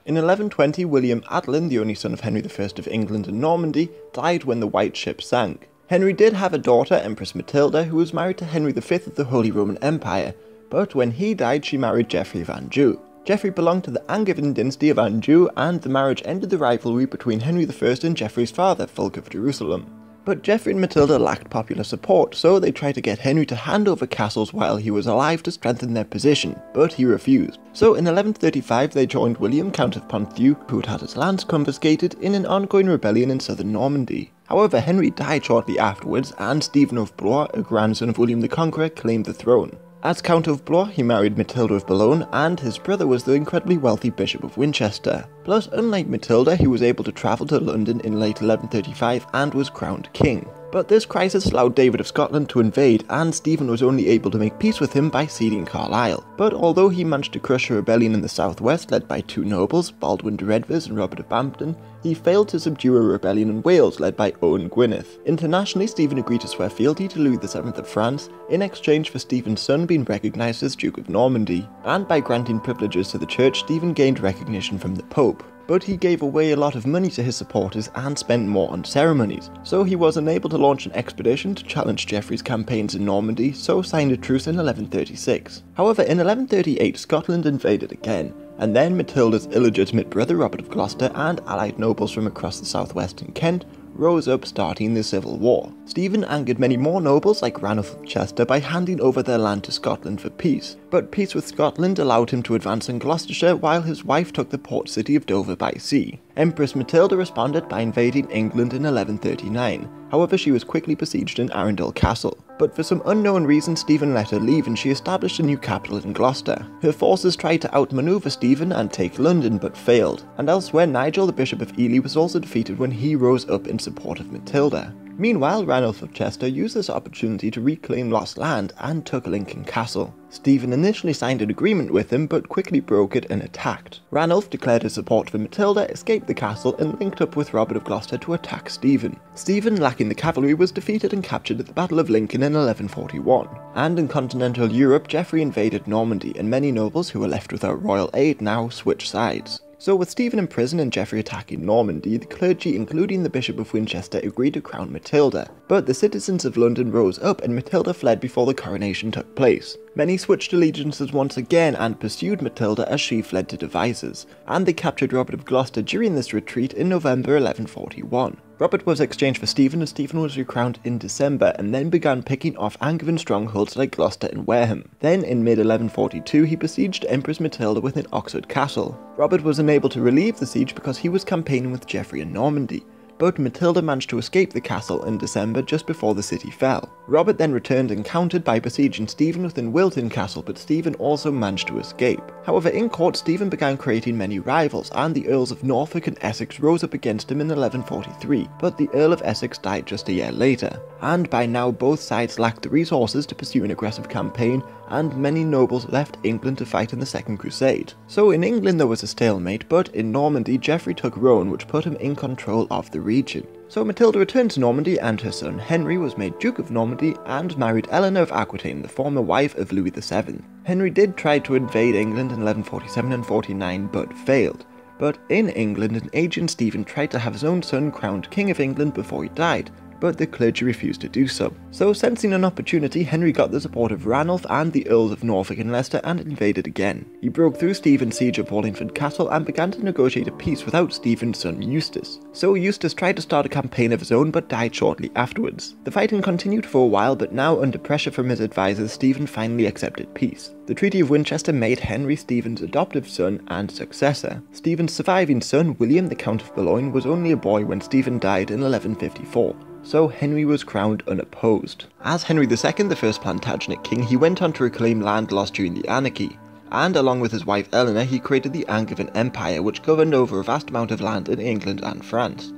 In 1120, William Adelin, the only son of Henry I of England and Normandy, died when the White Ship sank. Henry did have a daughter, Empress Matilda, who was married to Henry V of the Holy Roman Empire, but when he died she married Geoffrey of Anjou. Geoffrey belonged to the Angevin dynasty of Anjou, and the marriage ended the rivalry between Henry I and Geoffrey's father, Fulk of Jerusalem. But Geoffrey and Matilda lacked popular support, so they tried to get Henry to hand over castles while he was alive to strengthen their position, but he refused. So in 1135 they joined William, Count of Ponthieu, who had had his lands confiscated, in an ongoing rebellion in southern Normandy. However, Henry died shortly afterwards, and Stephen of Blois, a grandson of William the Conqueror, claimed the throne. As Count of Blois, he married Matilda of Boulogne, and his brother was the incredibly wealthy Bishop of Winchester. Plus, unlike Matilda, he was able to travel to London in late 1135 and was crowned king. But this crisis allowed David of Scotland to invade, and Stephen was only able to make peace with him by ceding Carlisle. But although he managed to crush a rebellion in the southwest led by two nobles, Baldwin de Redvers and Robert of Bampton, he failed to subdue a rebellion in Wales led by Owen Gwynedd. Internationally, Stephen agreed to swear fealty to Louis VII of France in exchange for Stephen's son being recognised as Duke of Normandy, and by granting privileges to the church, Stephen gained recognition from the Pope. But he gave away a lot of money to his supporters and spent more on ceremonies, so he was unable to launch an expedition to challenge Geoffrey's campaigns in Normandy, so signed a truce in 1136. However, in 1138 Scotland invaded again, and then Matilda's illegitimate brother Robert of Gloucester and allied nobles from across the southwest and Kent rose up, starting the Civil War. Stephen angered many more nobles like Ranulph of Chester by handing over their land to Scotland for peace, but peace with Scotland allowed him to advance in Gloucestershire while his wife took the port city of Dover by sea. Empress Matilda responded by invading England in 1139, however she was quickly besieged in Arundel Castle. But for some unknown reason Stephen let her leave and she established a new capital in Gloucester. Her forces tried to outmaneuver Stephen and take London but failed, and elsewhere Nigel the Bishop of Ely was also defeated when he rose up in support of Matilda. Meanwhile, Ranulph of Chester used this opportunity to reclaim lost land and took Lincoln Castle. Stephen initially signed an agreement with him but quickly broke it and attacked. Ranulph declared his support for Matilda, escaped the castle and linked up with Robert of Gloucester to attack Stephen. Stephen, lacking the cavalry, was defeated and captured at the Battle of Lincoln in 1141. And in continental Europe, Geoffrey invaded Normandy, and many nobles who were left without royal aid now switched sides. So with Stephen in prison and Geoffrey attacking Normandy, the clergy, including the Bishop of Winchester, agreed to crown Matilda. But the citizens of London rose up and Matilda fled before the coronation took place. Many switched allegiances once again and pursued Matilda as she fled to Devizes, and they captured Robert of Gloucester during this retreat in November 1141. Robert was exchanged for Stephen and Stephen was recrowned in December and then began picking off Angevin strongholds like Gloucester and Wareham. Then in mid-1142 he besieged Empress Matilda within Oxford Castle. Robert was unable to relieve the siege because he was campaigning with Geoffrey in Normandy, but Matilda managed to escape the castle in December just before the city fell. Robert then returned and countered by besieging Stephen within Wilton Castle, but Stephen also managed to escape. However, in court Stephen began creating many rivals, and the Earls of Norfolk and Essex rose up against him in 1143, but the Earl of Essex died just a year later. And by now both sides lacked the resources to pursue an aggressive campaign, and many nobles left England to fight in the Second Crusade. So in England there was a stalemate, but in Normandy Geoffrey took Rouen, which put him in control of the region. So Matilda returned to Normandy and her son Henry was made Duke of Normandy and married Eleanor of Aquitaine, the former wife of Louis VII. Henry did try to invade England in 1147 and 49 but failed. But in England an aging Stephen tried to have his own son crowned King of England before he died, but the clergy refused to do so. So sensing an opportunity, Henry got the support of Ranulph and the Earls of Norfolk and Leicester and invaded again. He broke through Stephen's siege of Wallingford Castle and began to negotiate a peace without Stephen's son Eustace. So Eustace tried to start a campaign of his own but died shortly afterwards. The fighting continued for a while, but now under pressure from his advisors, Stephen finally accepted peace. The Treaty of Winchester made Henry Stephen's adoptive son and successor. Stephen's surviving son, William the Count of Boulogne, was only a boy when Stephen died in 1154. So Henry was crowned unopposed. As Henry II, the first Plantagenet king, he went on to reclaim land lost during the Anarchy, and along with his wife Eleanor he created the Angevin Empire, which governed over a vast amount of land in England and France.